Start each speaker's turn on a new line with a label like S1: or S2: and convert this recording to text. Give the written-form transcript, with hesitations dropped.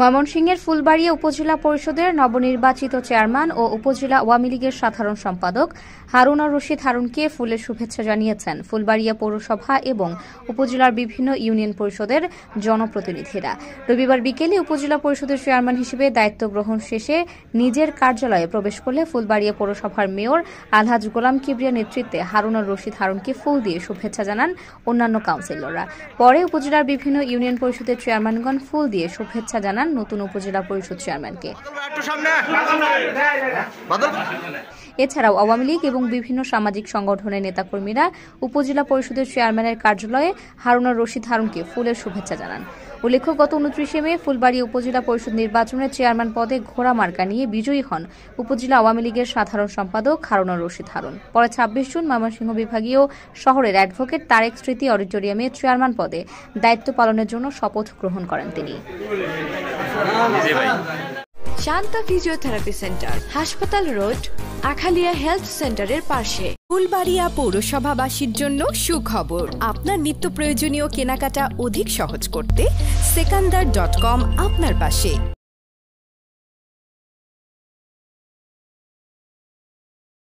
S1: ময়মনসিংহের ফুলবাড়িয়া উপজেলা পরিষদের নবনির্বাচিত চেয়ারম্যান ও উপজেলা আওয়ামী লীগের সাধারণ সম্পাদক হারুনুর রশিদ হারুনকে ফুলের শুভেচ্ছা জানিয়েছেন ফুলবাড়িয়া পৌরসভা এবং উপজেলার বিভিন্ন ইউনিয়ন পরিষদের জনপ্রতিনিধিরা। রবিবার বিকেলে উপজেলা পরিষদের চেয়ারম্যান হিসেবে দায়িত্ব গ্রহণ শেষে নিজের কার্যালয়ে প্রবেশ করলে ফুলবাড়িয়া পৌরসভার মেয়র আলহাজ গোলাম কিবরিয়ার নেতৃত্বে হারুনুর রশিদ হারুনকে ফুল দিয়ে শুভেচ্ছা জানান অন্যান্য কাউন্সিলররা। পরে উপজেলার বিভিন্ন ইউনিয়ন পরিষদের চেয়ারম্যানগণ ফুল দিয়ে শুভেচ্ছা জানান নতুন উপজেলা পরিষদ চেয়ারম্যানকে। এছাড়াও আওয়ামী লীগ এবং বিভিন্ন সামাজিক সংগঠনের নেতাকর্মীরা উপজেলা পরিষদের চেয়ারম্যানের কার্যালয়ে হারুনুর রশিদ হারুনকে ফুলের শুভেচ্ছা জানান। উল্লেখ্য, গত 29 মে ফুলবাড়িয়া উপজেলা পরিষদ নির্বাচনে চেয়ারম্যান পদে ঘোড়া মার্কা নিয়ে বিজয়ী হন উপজেলা আওয়ামী লীগের সাধারণ সম্পাদক হারুনুর রশিদ হারুন। পরে 26 জুন ময়মনসিংহ বিভাগীয় শহরের অ্যাডভোকেট তারেক স্মৃতি অডিটোরিয়ামে চেয়ারম্যান পদে দায়িত্ব পালনের জন্য শপথ গ্রহণ করেন তিনি।
S2: শান্তা ফিজিওথেরাপি সেন্টার, হাসপাতাল রোড, আখালিয়া হেলথ সেন্টারের পাশে। ফুলবাড়িয়া পৌরসভাবাসীর জন্য সুখবর, আপনার নিত্য প্রয়োজনীয় কেনাকাটা অধিক সহজ করতে সেকান্দার.com আপনার পাশে।